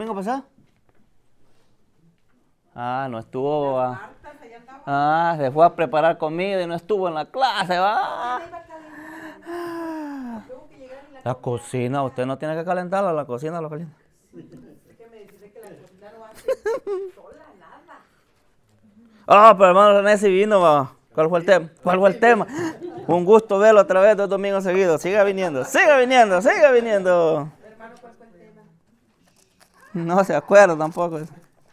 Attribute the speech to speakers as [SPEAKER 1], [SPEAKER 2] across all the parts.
[SPEAKER 1] ¿Domingo pasado? No estuvo. Se fue a preparar comida y no estuvo en la clase. La cocina, usted no tiene que calentarla, la cocina lo calienta. Pero hermano René sí vino. ¿Cuál fue el tema? ¿Cuál fue el tema? Un gusto verlo otra vez 2 domingos seguidos. Siga viniendo, siga viniendo, siga viniendo. No se acuerda tampoco.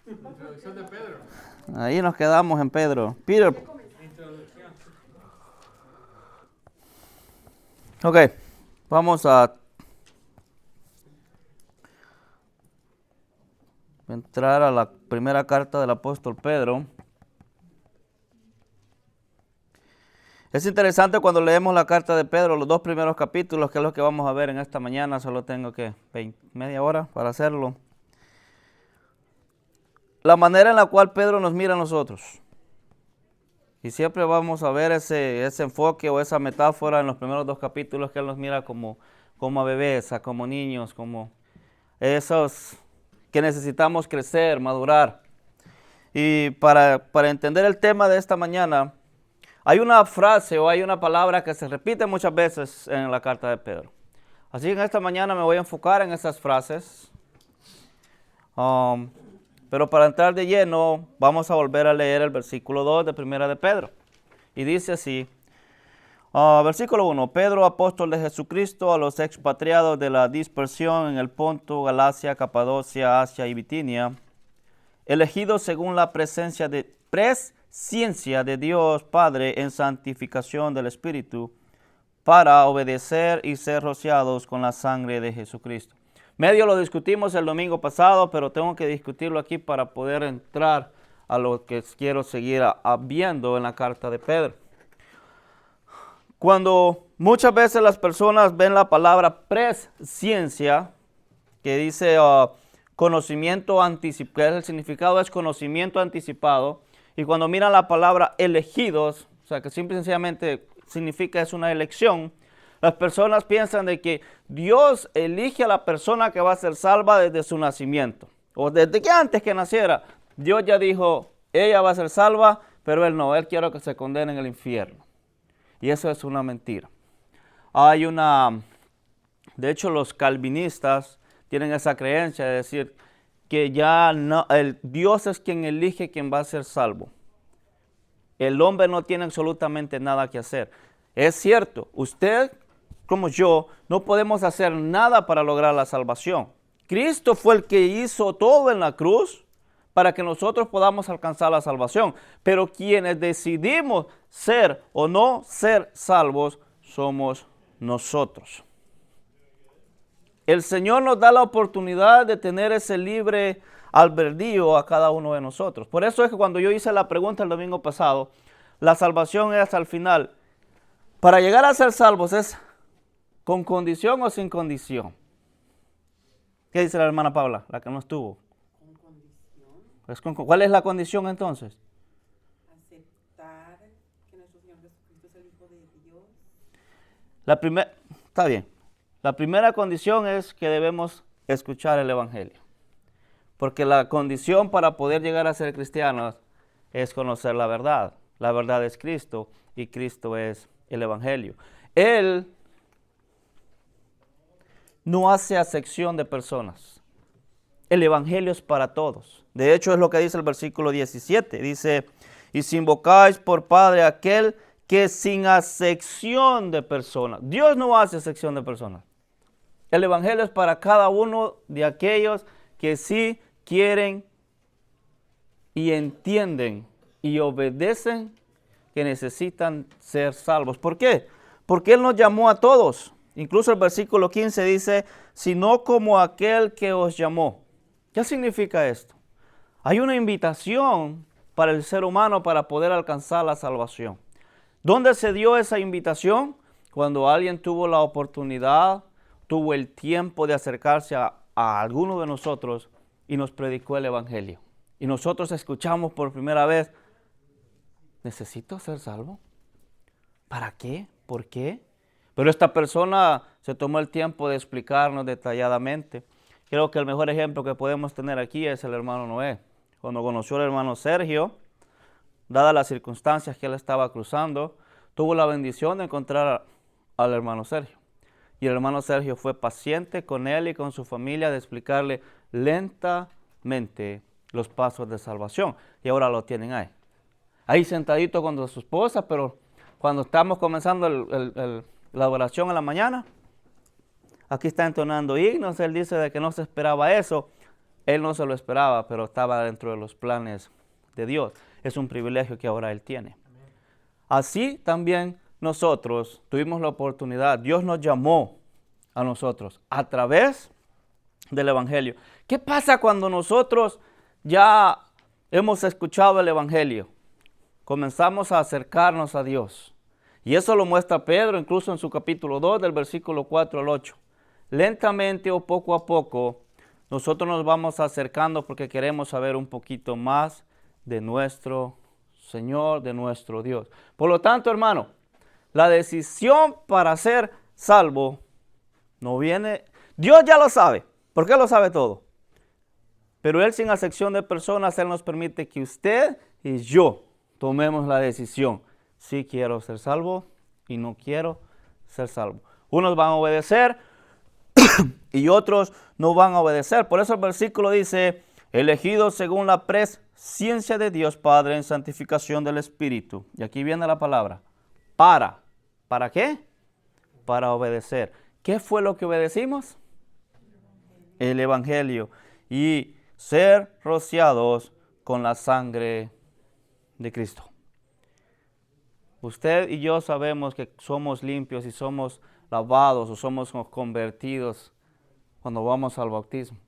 [SPEAKER 1] Introducción de Pedro. Ahí nos quedamos en Pedro. Peter. Ok, vamos a entrar a la primera carta del apóstol Pedro. Es interesante cuando leemos la carta de Pedro, los 2 primeros capítulos, que es lo que vamos a ver en esta mañana. Solo tengo que media hora para hacerlo. La manera en la cual Pedro nos mira a nosotros. Y siempre vamos a ver ese enfoque o esa metáfora en los primeros 2 capítulos, que él nos mira como a bebés, como niños, como esos que necesitamos crecer, madurar. Y para entender el tema de esta mañana, hay una frase o hay una palabra que se repite muchas veces en la carta de Pedro. Así que en esta mañana me voy a enfocar en esas frases. Pero para entrar de lleno, vamos a volver a leer el versículo 2 de Primera de Pedro. Y dice así, versículo 1, Pedro, apóstol de Jesucristo, a los expatriados de la dispersión en el Ponto, Galacia, Capadocia, Asia y Bitinia, elegidos según la presciencia de Dios Padre en santificación del Espíritu, para obedecer y ser rociados con la sangre de Jesucristo. Medio lo discutimos el domingo pasado, pero tengo que discutirlo aquí para poder entrar a lo que quiero seguir viendo en la carta de Pedro. Cuando muchas veces las personas ven la palabra presciencia, que dice conocimiento anticipado, el significado es conocimiento anticipado, y cuando miran la palabra elegidos, o sea que simple y sencillamente significa es una elección, las personas piensan de que Dios elige a la persona que va a ser salva desde su nacimiento. O desde que antes que naciera, Dios ya dijo, ella va a ser salva, pero él no, él quiere que se condene en el infierno. Y eso es una mentira. De hecho los calvinistas tienen esa creencia de decir que ya no, Dios es quien elige quién va a ser salvo. El hombre no tiene absolutamente nada que hacer. Es cierto, usted como yo, no podemos hacer nada para lograr la salvación. Cristo fue el que hizo todo en la cruz para que nosotros podamos alcanzar la salvación. Pero quienes decidimos ser o no ser salvos somos nosotros. El Señor nos da la oportunidad de tener ese libre albedrío a cada uno de nosotros. Por eso es que cuando yo hice la pregunta el domingo pasado, la salvación es al final. Para llegar a ser salvos es ¿con condición o sin condición? ¿Qué dice la hermana Paula, la que no estuvo? Con condición. ¿Cuál es la condición entonces?
[SPEAKER 2] Aceptar que nuestro Señor Jesucristo es el Hijo de Dios.
[SPEAKER 1] Está bien. La primera condición es que debemos escuchar el Evangelio. Porque la condición para poder llegar a ser cristianos es conocer la verdad. La verdad es Cristo y Cristo es el Evangelio. Él no hace acepción de personas. El Evangelio es para todos. De hecho, es lo que dice el versículo 17. Dice, y si invocáis por Padre a aquel que sin acepción de personas. Dios no hace acepción de personas. El Evangelio es para cada uno de aquellos que sí quieren y entienden y obedecen que necesitan ser salvos. ¿Por qué? Porque Él nos llamó a todos. Incluso el versículo 15 dice, sino como aquel que os llamó. ¿Qué significa esto? Hay una invitación para el ser humano para poder alcanzar la salvación. ¿Dónde se dio esa invitación? Cuando alguien tuvo la oportunidad, tuvo el tiempo de acercarse a alguno de nosotros y nos predicó el Evangelio. Y nosotros escuchamos por primera vez, ¿necesito ser salvo? ¿Para qué? ¿Por qué? Pero esta persona se tomó el tiempo de explicarnos detalladamente. Creo que el mejor ejemplo que podemos tener aquí es el hermano Noé. Cuando conoció al hermano Sergio, dadas las circunstancias que él estaba cruzando, tuvo la bendición de encontrar al hermano Sergio. Y el hermano Sergio fue paciente con él y con su familia de explicarle lentamente los pasos de salvación. Y ahora lo tienen ahí sentadito con su esposa, pero cuando estamos comenzando la oración en la mañana, aquí está entonando himnos. Él dice de que no se esperaba eso. Él no se lo esperaba, pero estaba dentro de los planes de Dios. Es un privilegio que ahora él tiene. Así también nosotros tuvimos la oportunidad. Dios nos llamó a nosotros a través del Evangelio. ¿Qué pasa cuando nosotros ya hemos escuchado el Evangelio? Comenzamos a acercarnos a Dios. Y eso lo muestra Pedro incluso en su capítulo 2 del versículo 4 al 8. Lentamente o poco a poco nosotros nos vamos acercando porque queremos saber un poquito más de nuestro Señor, de nuestro Dios. Por lo tanto, hermano, la decisión para ser salvo no viene. Dios ya lo sabe, porque Él lo sabe todo. Pero Él, sin acepción de personas, Él nos permite que usted y yo tomemos la decisión. Si quiero ser salvo y no quiero ser salvo. Unos van a obedecer y otros no van a obedecer. Por eso el versículo dice, elegidos según la presciencia de Dios Padre en santificación del Espíritu. Y aquí viene la palabra, ¿para qué? Para obedecer. ¿Qué fue lo que obedecimos? El Evangelio. Y ser rociados con la sangre de Cristo. Usted y yo sabemos que somos limpios y somos lavados o somos convertidos cuando vamos al bautismo.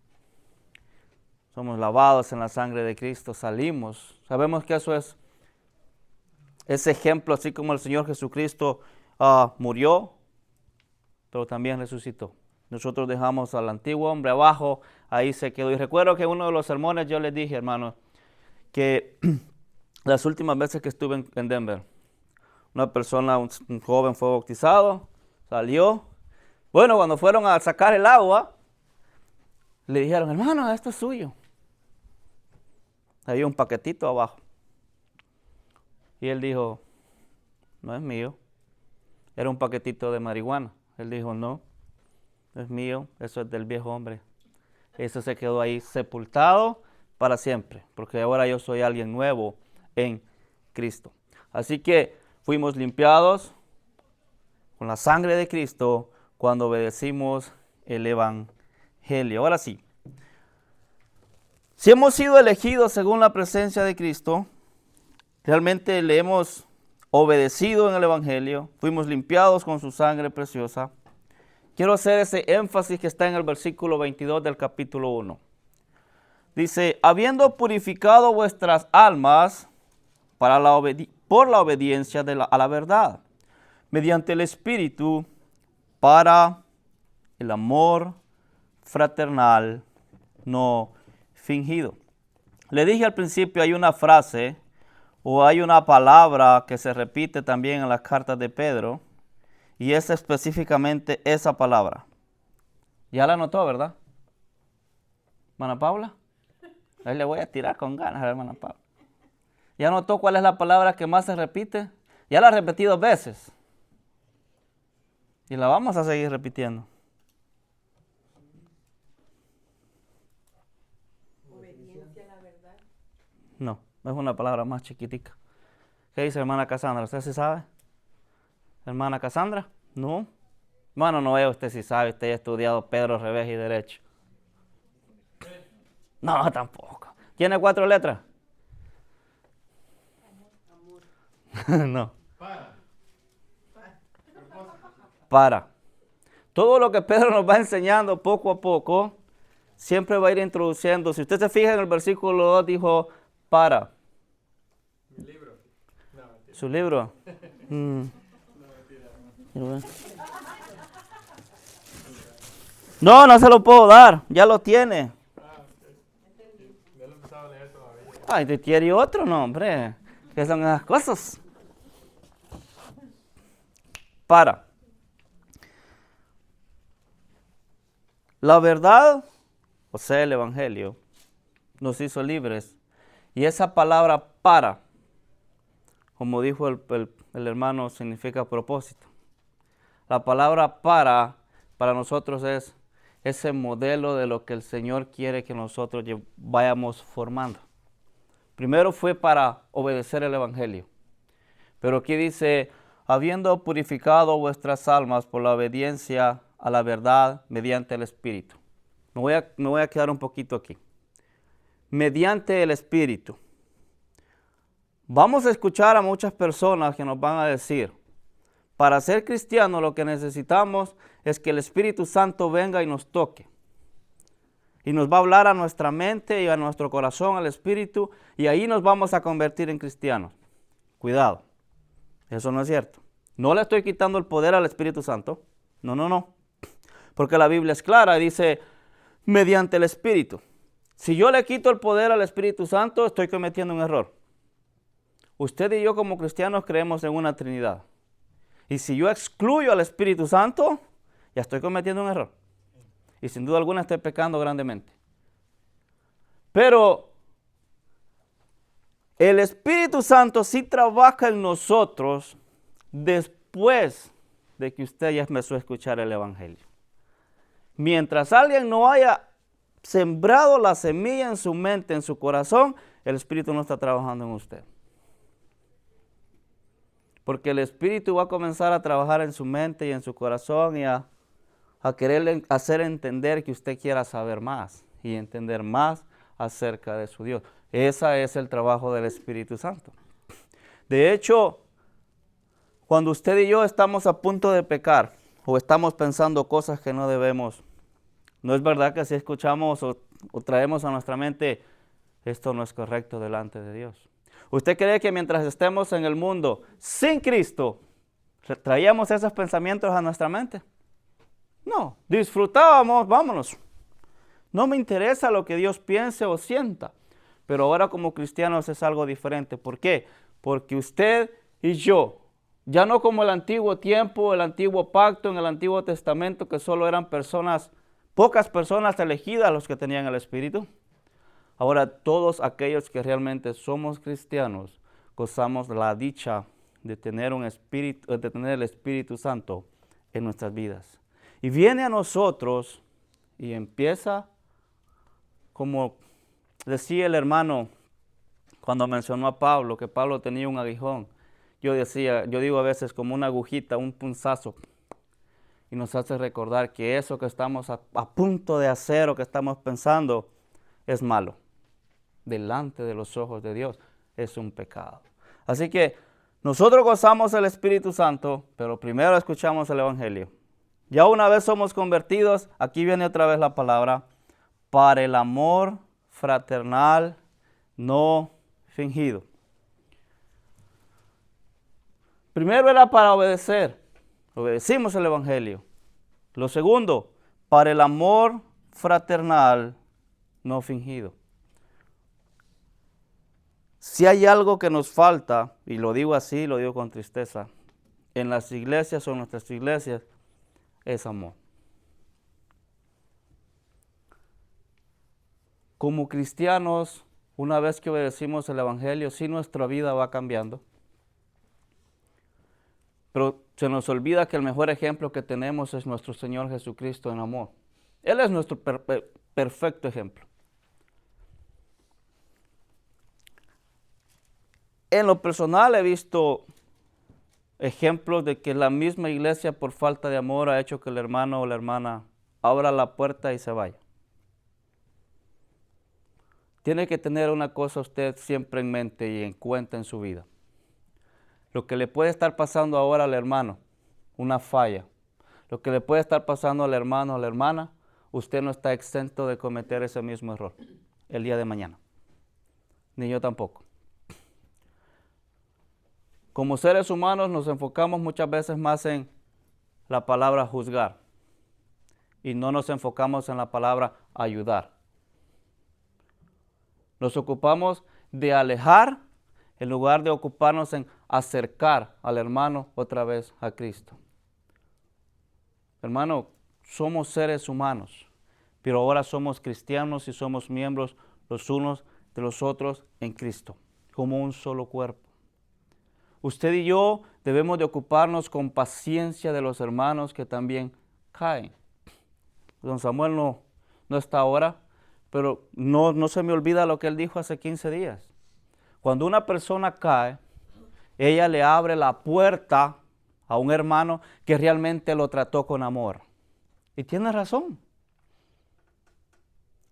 [SPEAKER 1] Somos lavados en la sangre de Cristo, salimos. Sabemos que eso es ese ejemplo, así como el Señor Jesucristo murió, pero también resucitó. Nosotros dejamos al antiguo hombre abajo, ahí se quedó. Y recuerdo que en uno de los sermones yo les dije, hermano, que las últimas veces que estuve en Denver, una persona, un joven fue bautizado, salió. Bueno, cuando fueron a sacar el agua, le dijeron, hermano, esto es suyo. Había un paquetito abajo. Y él dijo, no es mío. Era un paquetito de marihuana. Él dijo, no es mío, eso es del viejo hombre. Eso se quedó ahí sepultado para siempre, porque ahora yo soy alguien nuevo en Cristo. Así que fuimos limpiados con la sangre de Cristo cuando obedecimos el Evangelio. Ahora sí, si hemos sido elegidos según la presencia de Cristo, realmente le hemos obedecido en el Evangelio, fuimos limpiados con su sangre preciosa. Quiero hacer ese énfasis que está en el versículo 22 del capítulo 1. Dice, habiendo purificado vuestras almas por la obediencia a la verdad, mediante el Espíritu, para el amor fraternal no fingido. Le dije al principio, hay una frase o hay una palabra que se repite también en las cartas de Pedro, y es específicamente esa palabra. Ya la notó, ¿verdad? Hermana Paula, ahí le voy a tirar con ganas a la hermana Paula. ¿Ya notó cuál es la palabra que más se repite? Ya la repetí 2 veces. Y la vamos a seguir repitiendo.
[SPEAKER 2] Obediencia a la verdad.
[SPEAKER 1] No, es una palabra más chiquitica. ¿Qué dice hermana Cassandra? ¿Usted sí sabe? ¿Hermana Cassandra? No. Hermano Noé, usted sí sabe, usted ha estudiado Pedro, revés y derecho. No, tampoco. ¿Tiene 4 letras?
[SPEAKER 2] Amor.
[SPEAKER 1] No. Para. Todo lo que Pedro nos va enseñando poco a poco, siempre va a ir introduciendo. Si usted se fija en el versículo 2, dijo, para.
[SPEAKER 3] Mi libro. No, mentira.
[SPEAKER 1] ¿Su libro? No, no se lo puedo dar, ya lo tiene.
[SPEAKER 3] No lo he empezado a leer todavía.
[SPEAKER 1] Ay, ¿te quiere otro? No, hombre. ¿Qué son esas cosas? Para. La verdad o sea, el Evangelio, nos hizo libres. Y esa palabra para, como dijo el hermano, significa propósito. La palabra para nosotros es ese modelo de lo que el Señor quiere que nosotros vayamos formando. Primero fue para obedecer el Evangelio. Pero aquí dice, habiendo purificado vuestras almas por la obediencia a la verdad mediante el Espíritu. Me voy a quedar un poquito aquí. Mediante el Espíritu. Vamos a escuchar a muchas personas que nos van a decir, para ser cristianos lo que necesitamos es que el Espíritu Santo venga y nos toque. Y nos va a hablar a nuestra mente y a nuestro corazón, al Espíritu, y ahí nos vamos a convertir en cristianos. Cuidado, eso no es cierto. No le estoy quitando el poder al Espíritu Santo. No. Porque la Biblia es clara y dice, mediante el Espíritu. Si yo le quito el poder al Espíritu Santo, estoy cometiendo un error. Usted y yo como cristianos creemos en una Trinidad. Y si yo excluyo al Espíritu Santo, ya estoy cometiendo un error. Y sin duda alguna estoy pecando grandemente. Pero el Espíritu Santo sí trabaja en nosotros después de que usted ya empezó a escuchar el Evangelio. Mientras alguien no haya sembrado la semilla en su mente, en su corazón, el Espíritu no está trabajando en usted. Porque el Espíritu va a comenzar a trabajar en su mente y en su corazón y a quererle hacer entender que usted quiera saber más y entender más acerca de su Dios. Ese es el trabajo del Espíritu Santo. De hecho, cuando usted y yo estamos a punto de pecar o estamos pensando cosas que no debemos, no es verdad que si escuchamos o traemos a nuestra mente, esto no es correcto delante de Dios. ¿Usted cree que mientras estemos en el mundo sin Cristo, traíamos esos pensamientos a nuestra mente? No, disfrutábamos, vámonos. No me interesa lo que Dios piense o sienta. Pero ahora como cristianos es algo diferente. ¿Por qué? Porque usted y yo, ya no como el antiguo tiempo, el antiguo pacto, en el Antiguo Testamento, que solo eran pocas personas elegidas los que tenían el Espíritu. Ahora todos aquellos que realmente somos cristianos, gozamos la dicha de tener el Espíritu Santo en nuestras vidas. Y viene a nosotros y empieza, como decía el hermano cuando mencionó a Pablo, que Pablo tenía un aguijón. Yo digo a veces como una agujita, un punzazo. Y nos hace recordar que eso que estamos a punto de hacer o que estamos pensando es malo. Delante de los ojos de Dios es un pecado. Así que nosotros gozamos el Espíritu Santo, pero primero escuchamos el Evangelio. Ya una vez somos convertidos, aquí viene otra vez la palabra, para el amor fraternal no fingido. Primero era para obedecer, obedecimos el Evangelio. Lo segundo, para el amor fraternal no fingido. Si hay algo que nos falta, y lo digo así, lo digo con tristeza, en las iglesias o en nuestras iglesias, es amor. Como cristianos, una vez que obedecimos el Evangelio, sí nuestra vida va cambiando. Pero se nos olvida que el mejor ejemplo que tenemos es nuestro Señor Jesucristo en amor. Él es nuestro perfecto ejemplo. En lo personal he visto ejemplos de que la misma iglesia por falta de amor ha hecho que el hermano o la hermana abra la puerta y se vaya. Tiene que tener una cosa usted siempre en mente y en cuenta en su vida. Lo que le puede estar pasando ahora al hermano, una falla. Lo que le puede estar pasando al hermano o a la hermana, usted no está exento de cometer ese mismo error el día de mañana. Ni yo tampoco. Como seres humanos nos enfocamos muchas veces más en la palabra juzgar y no nos enfocamos en la palabra ayudar. Nos ocupamos de alejar en lugar de ocuparnos en acercar al hermano otra vez a Cristo. Hermano, somos seres humanos. pero ahora somos cristianos y somos miembros los unos de los otros en Cristo, como un solo cuerpo. Usted y yo debemos de ocuparnos con paciencia de los hermanos que también caen. Don Samuel no está ahora, pero no se me olvida lo que él dijo hace 15 días. Cuando una persona cae, ella le abre la puerta a un hermano que realmente lo trató con amor. Y tiene razón.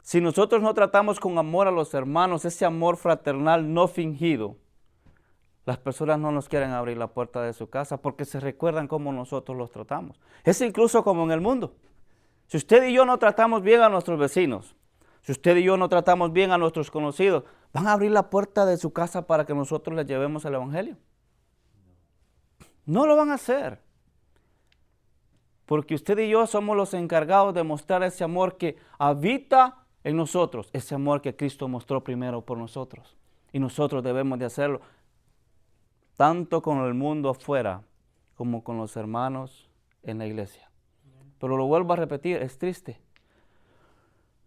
[SPEAKER 1] Si nosotros no tratamos con amor a los hermanos, ese amor fraternal no fingido, las personas no nos quieren abrir la puerta de su casa porque se recuerdan cómo nosotros los tratamos. Es incluso como en el mundo. Si usted y yo no tratamos bien a nuestros vecinos, si usted y yo no tratamos bien a nuestros conocidos, ¿van a abrir la puerta de su casa para que nosotros les llevemos el evangelio? No lo van a hacer. Porque usted y yo somos los encargados de mostrar ese amor que habita en nosotros, ese amor que Cristo mostró primero por nosotros. Y nosotros debemos de hacerlo, tanto con el mundo afuera, como con los hermanos en la iglesia. Pero lo vuelvo a repetir, es triste.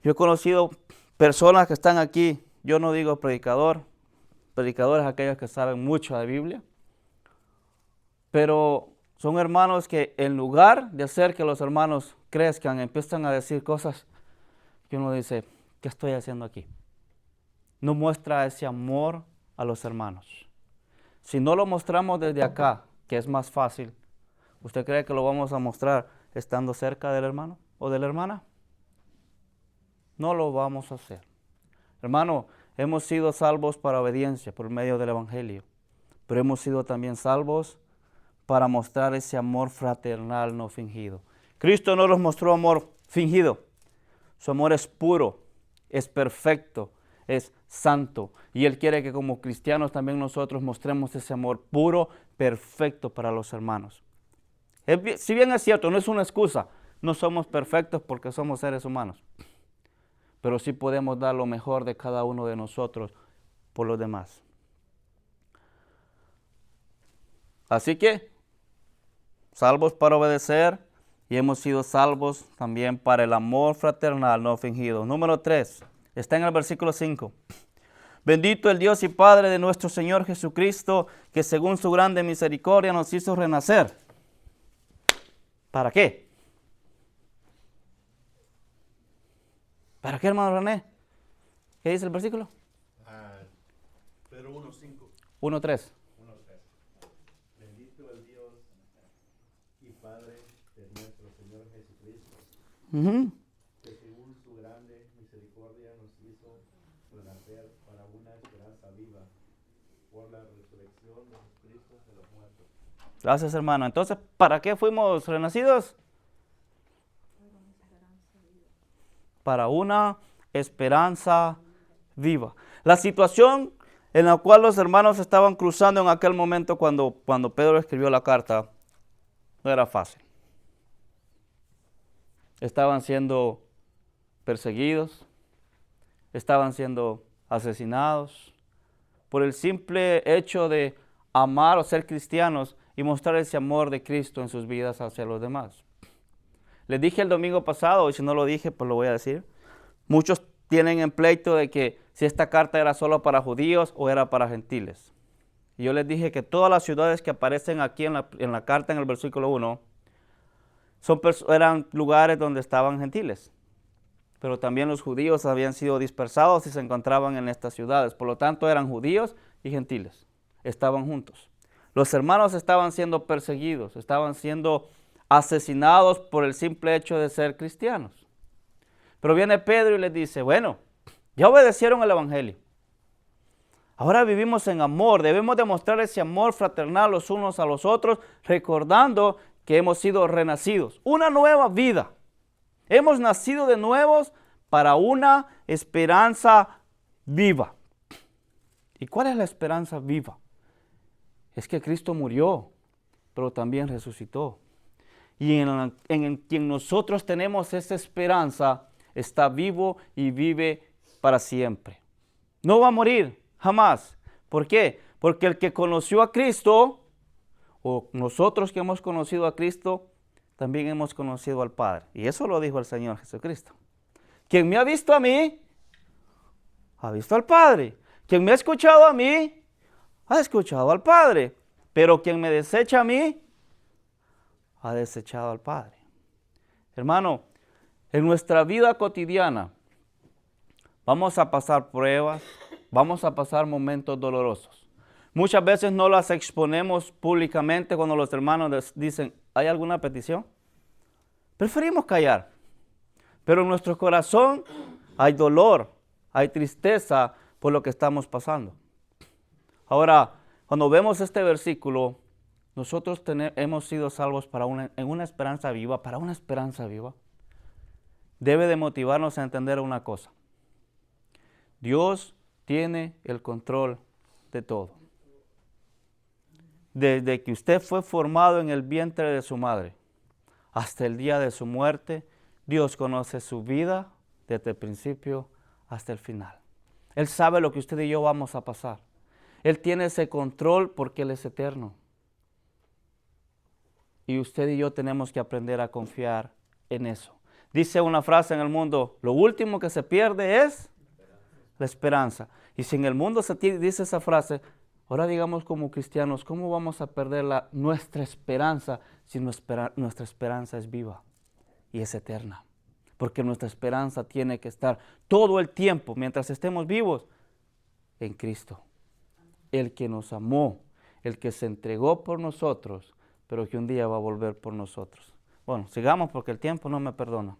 [SPEAKER 1] Yo he conocido personas que están aquí, yo no digo predicadores aquellos que saben mucho de Biblia, pero son hermanos que en lugar de hacer que los hermanos crezcan, empiezan a decir cosas que uno dice, ¿qué estoy haciendo aquí? No muestra ese amor a los hermanos. Si no lo mostramos desde acá, que es más fácil, ¿usted cree que lo vamos a mostrar estando cerca del hermano o de la hermana? No lo vamos a hacer. Hermano, hemos sido salvos para obediencia por medio del evangelio, pero hemos sido también salvos para mostrar ese amor fraternal no fingido. Cristo no nos mostró amor fingido. Su amor es puro, es perfecto, es santo. Y Él quiere que como cristianos también nosotros mostremos ese amor puro, perfecto para los hermanos. Si bien es cierto, no es una excusa, no somos perfectos porque somos seres humanos, pero sí podemos dar lo mejor de cada uno de nosotros por los demás. Así que, salvos para obedecer y hemos sido salvos también para el amor fraternal no fingido. Número 3, está en el versículo 5. Bendito el Dios y Padre de nuestro Señor Jesucristo, que según su grande misericordia nos hizo renacer. ¿Para qué? ¿Para qué, hermano René? ¿Qué dice el versículo?
[SPEAKER 4] Pedro 1:5.
[SPEAKER 1] 1:3.
[SPEAKER 4] Bendito el Dios y Padre de nuestro Señor Jesucristo, que según su grande misericordia nos hizo renacer para una esperanza viva por la resurrección de Jesucristo de los muertos.
[SPEAKER 1] Gracias, hermano. Entonces, ¿para qué fuimos renacidos? Para una esperanza viva. La situación en la cual los hermanos estaban cruzando en aquel momento cuando Pedro escribió la carta no era fácil. Estaban siendo perseguidos, estaban siendo asesinados por el simple hecho de amar o ser cristianos y mostrar ese amor de Cristo en sus vidas hacia los demás. Les dije el domingo pasado, y si no lo dije, pues lo voy a decir. Muchos tienen en pleito de que si esta carta era solo para judíos o era para gentiles. Y yo les dije que todas las ciudades que aparecen aquí en la carta, en el versículo 1, eran lugares donde estaban gentiles. Pero también los judíos habían sido dispersados y se encontraban en estas ciudades. Por lo tanto, eran judíos y gentiles. Estaban juntos. Los hermanos estaban siendo perseguidos, estaban siendo asesinados por el simple hecho de ser cristianos. Pero viene Pedro y les dice, bueno, ya obedecieron el evangelio. Ahora vivimos en amor, debemos demostrar ese amor fraternal los unos a los otros, recordando que hemos sido renacidos, una nueva vida. Hemos nacido de nuevos para una esperanza viva. ¿Y cuál es la esperanza viva? Es que Cristo murió, pero también resucitó. Y en quien nosotros tenemos esa esperanza, está vivo y vive para siempre. No va a morir, jamás. ¿Por qué? Porque el que conoció a Cristo, o nosotros que hemos conocido a Cristo, también hemos conocido al Padre. Y eso lo dijo el Señor Jesucristo. Quien me ha visto a mí, ha visto al Padre. Quien me ha escuchado a mí, ha escuchado al Padre. Pero quien me desecha a mí, ha desechado al Padre. Hermano, en nuestra vida cotidiana vamos a pasar pruebas, vamos a pasar momentos dolorosos. Muchas veces no las exponemos públicamente cuando los hermanos dicen, ¿hay alguna petición? Preferimos callar. Pero en nuestro corazón hay dolor, hay tristeza por lo que estamos pasando. Ahora, cuando vemos este versículo, nosotros hemos sido salvos en una esperanza viva, para una esperanza viva. Debe de motivarnos a entender una cosa. Dios tiene el control de todo. Desde que usted fue formado en el vientre de su madre hasta el día de su muerte, Dios conoce su vida desde el principio hasta el final. Él sabe lo que usted y yo vamos a pasar. Él tiene ese control porque Él es eterno. Y usted y yo tenemos que aprender a confiar en eso. Dice una frase en el mundo, lo último que se pierde es la esperanza. Y si en el mundo se dice esa frase, ahora digamos como cristianos, ¿cómo vamos a perder nuestra esperanza si nuestra esperanza es viva y es eterna? Porque nuestra esperanza tiene que estar todo el tiempo, mientras estemos vivos, en Cristo. El que nos amó, el que se entregó por nosotros, pero que un día va a volver por nosotros. Bueno, sigamos porque el tiempo no me perdona.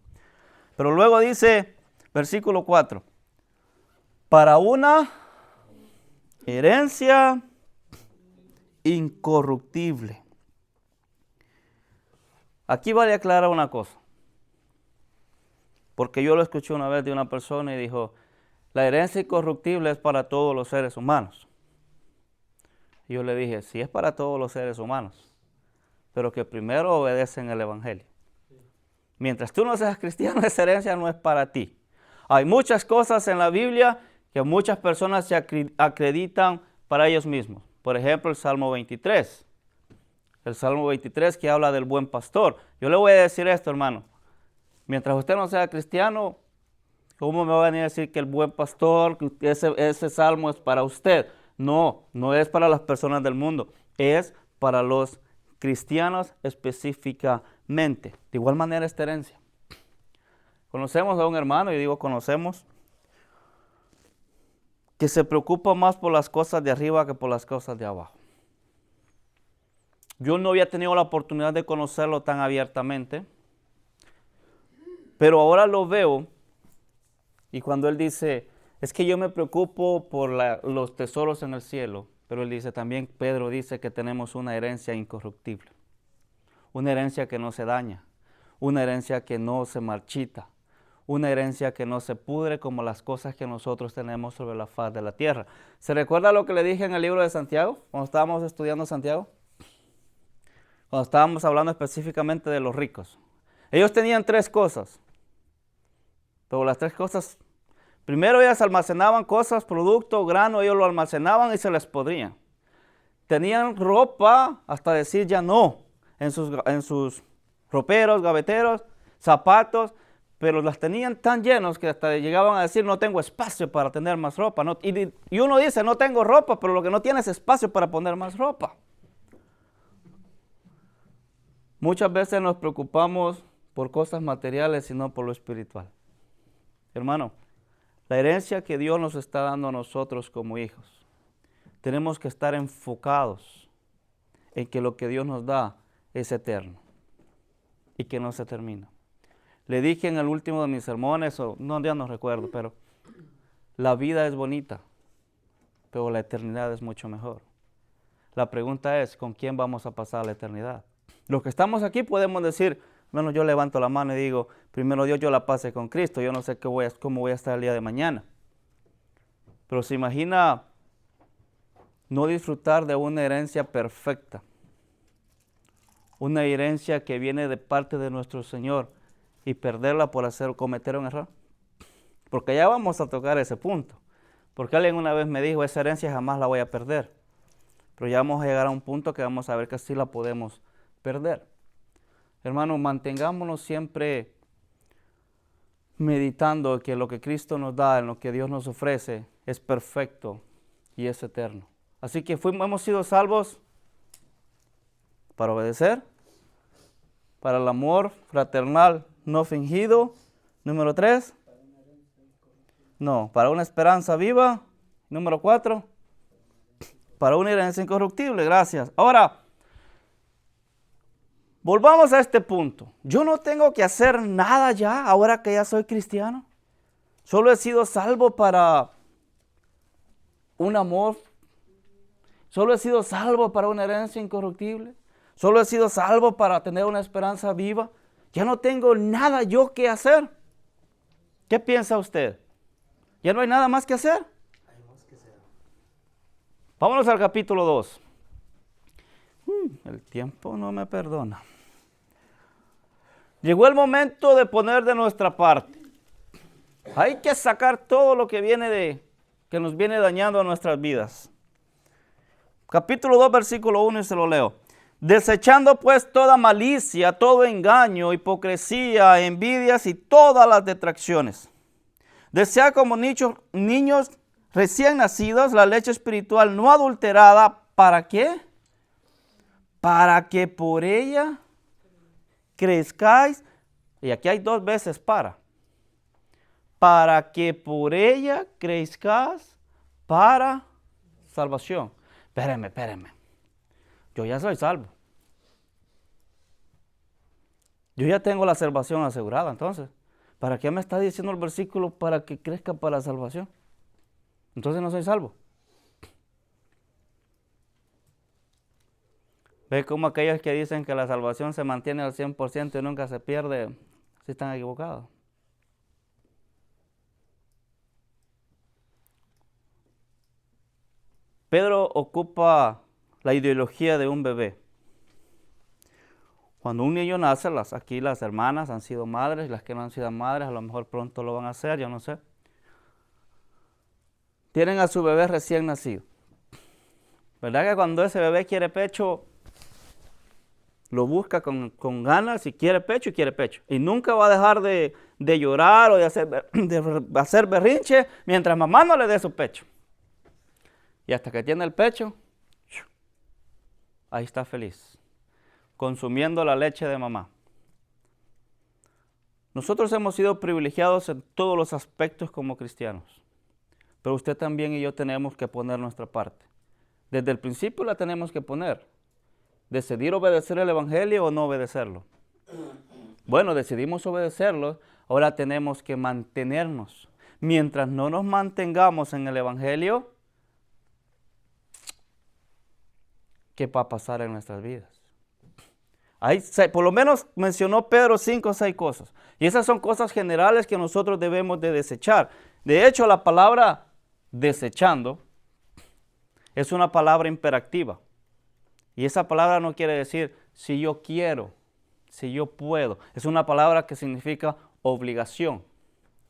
[SPEAKER 1] Pero luego dice, versículo 4, para una herencia incorruptible. Aquí vale aclarar una cosa, porque yo lo escuché una vez de una persona y dijo, la herencia incorruptible es para todos los seres humanos. Y yo le dije, sí es para todos los seres humanos, pero que primero obedecen el Evangelio. Mientras tú no seas cristiano, esa herencia no es para ti. Hay muchas cosas en la Biblia que muchas personas se acreditan para ellos mismos. Por ejemplo, el Salmo 23. El Salmo 23 que habla del buen pastor. Yo le voy a decir esto, hermano. Mientras usted no sea cristiano, ¿cómo me va a venir a decir que el buen pastor, que ese salmo es para usted? No, no es para las personas del mundo. Es para los cristianos específicamente. De igual manera esta herencia. Conocemos a un hermano, y digo conocemos, que se preocupa más por las cosas de arriba que por las cosas de abajo. Yo no había tenido la oportunidad de conocerlo tan abiertamente, pero ahora lo veo, y cuando él dice, es que yo me preocupo por los tesoros en el cielo, pero él dice también, Pedro dice que tenemos una herencia incorruptible, una herencia que no se daña, una herencia que no se marchita, una herencia que no se pudre como las cosas que nosotros tenemos sobre la faz de la tierra. ¿Se recuerda lo que le dije en el libro de Santiago, cuando estábamos estudiando Santiago? Cuando estábamos hablando específicamente de los ricos. Ellos tenían 3 cosas, pero las 3 cosas, primero ellos almacenaban cosas, producto, grano, ellos lo almacenaban y se les podrían. Tenían ropa, hasta decir ya no, en sus roperos, gaveteros, zapatos, pero las tenían tan llenos que hasta llegaban a decir, no tengo espacio para tener más ropa. No, y uno dice, no tengo ropa, pero lo que no tiene es espacio para poner más ropa. Muchas veces nos preocupamos por cosas materiales y no por lo espiritual. Hermano, la herencia que Dios nos está dando a nosotros como hijos, tenemos que estar enfocados en que lo que Dios nos da es eterno y que no se termina. Le dije en el último de mis sermones, ya no recuerdo, pero la vida es bonita, pero la eternidad es mucho mejor. La pregunta es, ¿con quién vamos a pasar la eternidad? Los que estamos aquí podemos decir, bueno, yo levanto la mano y digo, primero Dios, yo la pase con Cristo, yo no sé cómo voy a estar el día de mañana. Pero se imagina no disfrutar de una herencia perfecta, una herencia que viene de parte de nuestro Señor, y perderla por cometer un error. Porque ya vamos a tocar ese punto. Porque alguien una vez me dijo, esa herencia jamás la voy a perder. Pero ya vamos a llegar a un punto que vamos a ver que sí la podemos perder. Hermanos, mantengámonos siempre meditando que lo que Cristo nos da, en lo que Dios nos ofrece, es perfecto y es eterno. Así que hemos sido salvos para obedecer, para el amor fraternal no fingido. Número 3. No, para una esperanza viva. Número 4. Para una herencia incorruptible. Gracias. Ahora, volvamos a este punto. Yo no tengo que hacer nada ya, ahora que ya soy cristiano. Solo he sido salvo para un amor. Solo he sido salvo para una herencia incorruptible. Solo he sido salvo para tener una esperanza viva. Ya no tengo nada yo que hacer. ¿Qué piensa usted? ¿Ya no hay nada más que hacer? Vámonos al capítulo 2. El tiempo no me perdona. Llegó el momento de poner de nuestra parte. Hay que sacar todo lo que que nos viene dañando a nuestras vidas. Capítulo 2, versículo 1, y se lo leo. Desechando pues toda malicia, todo engaño, hipocresía, envidias y todas las detracciones. Desea como niños recién nacidos la leche espiritual no adulterada. ¿Para qué? Para que por ella crezcáis. Y aquí hay 2 veces para que por ella crezcáis para salvación. Espérenme. Yo ya soy salvo. Yo ya tengo la salvación asegurada, entonces. ¿Para qué me está diciendo el versículo para que crezca para la salvación? Entonces no soy salvo. ¿Ve cómo aquellos que dicen que la salvación se mantiene al 100% y nunca se pierde, si están equivocados? Pedro ocupa la ideología de un bebé. Cuando un niño nace, aquí las hermanas han sido madres, las que no han sido madres a lo mejor pronto lo van a hacer, yo no sé. Tienen a su bebé recién nacido. ¿Verdad que cuando ese bebé quiere pecho, lo busca con ganas y quiere pecho? Y nunca va a dejar de llorar o de hacer berrinche mientras mamá no le dé su pecho. Y hasta que tiene el pecho, ahí está feliz, consumiendo la leche de mamá. Nosotros hemos sido privilegiados en todos los aspectos como cristianos, pero usted también y yo tenemos que poner nuestra parte. Desde el principio la tenemos que poner. Decidir obedecer el evangelio o no obedecerlo. Bueno, decidimos obedecerlo, ahora tenemos que mantenernos. Mientras no nos mantengamos en el evangelio, ¿qué va a pasar en nuestras vidas? Por lo menos mencionó Pedro 5 o 6 cosas. Y esas son cosas generales que nosotros debemos de desechar. De hecho, la palabra desechando es una palabra imperativa. Y esa palabra no quiere decir si yo quiero, si yo puedo. Es una palabra que significa obligación.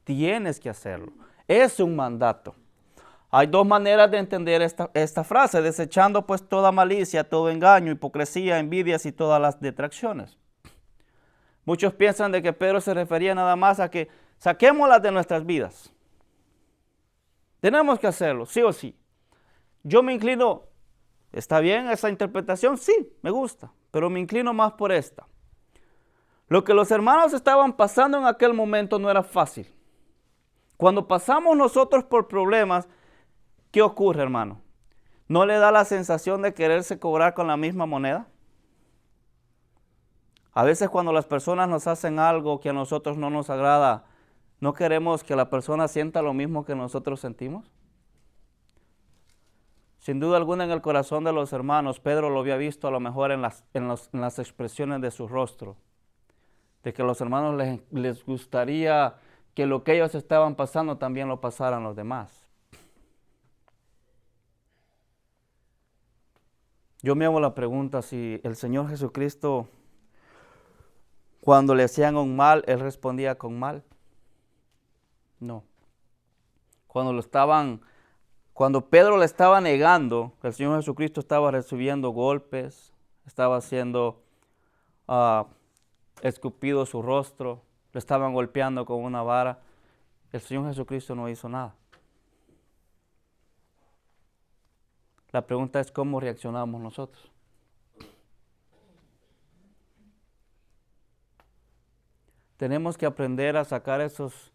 [SPEAKER 1] Tienes que hacerlo. Es un mandato. Hay 2 maneras de entender esta frase. Desechando pues toda malicia, todo engaño, hipocresía, envidias y todas las detracciones. Muchos piensan de que Pedro se refería nada más a que saquémoslas de nuestras vidas. Tenemos que hacerlo, sí o sí. Yo me inclino, ¿está bien esa interpretación? Sí, me gusta, pero me inclino más por esta. Lo que los hermanos estaban pasando en aquel momento no era fácil. Cuando pasamos nosotros por problemas, ¿qué ocurre, hermano? ¿No le da la sensación de quererse cobrar con la misma moneda? A veces cuando las personas nos hacen algo que a nosotros no nos agrada, ¿no queremos que la persona sienta lo mismo que nosotros sentimos? Sin duda alguna en el corazón de los hermanos, Pedro lo había visto a lo mejor en las expresiones de su rostro, de que a los hermanos les gustaría que lo que ellos estaban pasando también lo pasaran los demás. Yo me hago la pregunta si el Señor Jesucristo, cuando le hacían un mal, Él respondía con mal. No. Cuando Pedro le estaba negando, el Señor Jesucristo estaba recibiendo golpes, estaba siendo escupido su rostro, lo estaban golpeando con una vara. El Señor Jesucristo no hizo nada. La pregunta es cómo reaccionamos nosotros. Tenemos que aprender a sacar esos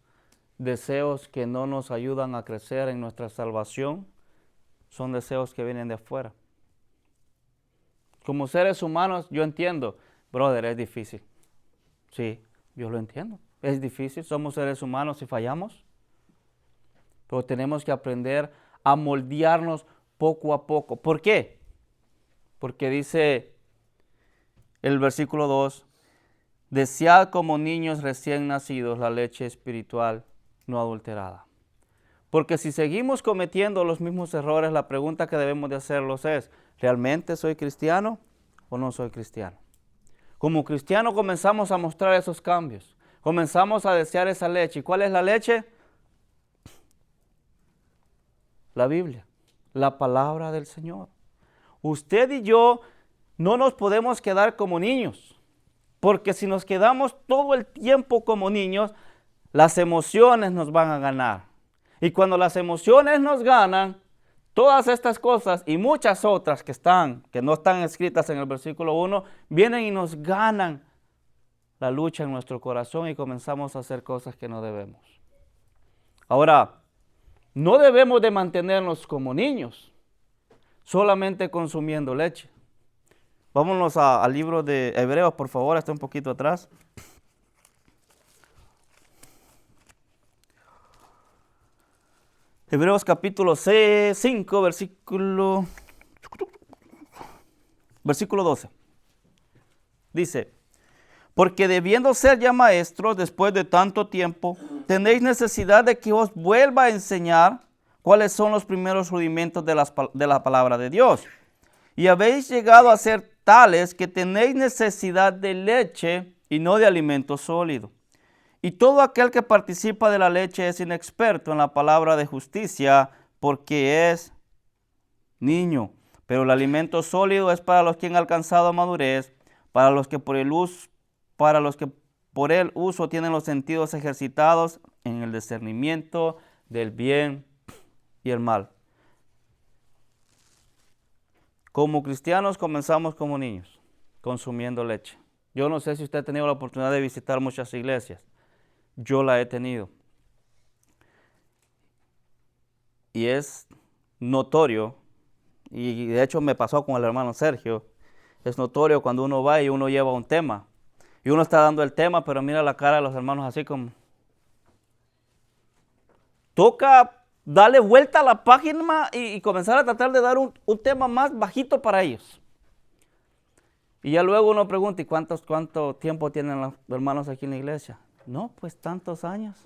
[SPEAKER 1] deseos que no nos ayudan a crecer en nuestra salvación. Son deseos que vienen de afuera. Como seres humanos, yo entiendo, brother, es difícil. Sí, yo lo entiendo. Es difícil, somos seres humanos y fallamos. Pero tenemos que aprender a moldearnos poco a poco. ¿Por qué? Porque dice el versículo 2, desead como niños recién nacidos la leche espiritual no adulterada. Porque si seguimos cometiendo los mismos errores, la pregunta que debemos de hacerlos es, ¿realmente soy cristiano o no soy cristiano? Como cristiano comenzamos a mostrar esos cambios. Comenzamos a desear esa leche. ¿Y cuál es la leche? La Biblia, la palabra del Señor. Usted y yo no nos podemos quedar como niños, porque si nos quedamos todo el tiempo como niños, las emociones nos van a ganar. Y cuando las emociones nos ganan, todas estas cosas y muchas otras que no están escritas en el versículo 1, vienen y nos ganan la lucha en nuestro corazón y comenzamos a hacer cosas que no debemos. Ahora, no debemos de mantenernos como niños, solamente consumiendo leche. Vámonos al libro de Hebreos, por favor, está un poquito atrás. Hebreos capítulo 5, versículo 12. Dice, porque debiendo ser ya maestros después de tanto tiempo, tenéis necesidad de que os vuelva a enseñar cuáles son los primeros rudimentos de la palabra de Dios. Y habéis llegado a ser tales que tenéis necesidad de leche y no de alimento sólido. Y todo aquel que participa de la leche es inexperto en la palabra de justicia, porque es niño. Pero el alimento sólido es para los que han alcanzado madurez, para los que por el uso tienen los sentidos ejercitados en el discernimiento del bien y el mal. Como cristianos comenzamos como niños, consumiendo leche. Yo no sé si usted ha tenido la oportunidad de visitar muchas iglesias. Yo la he tenido. Y es notorio, y de hecho me pasó con el hermano Sergio, es notorio cuando uno va y uno lleva un tema. Y uno está dando el tema, pero mira la cara de los hermanos así como... Toca darle vuelta a la página y comenzar a tratar de dar un tema más bajito para ellos. Y ya luego uno pregunta, ¿y cuánto tiempo tienen los hermanos aquí en la iglesia? No, pues tantos años.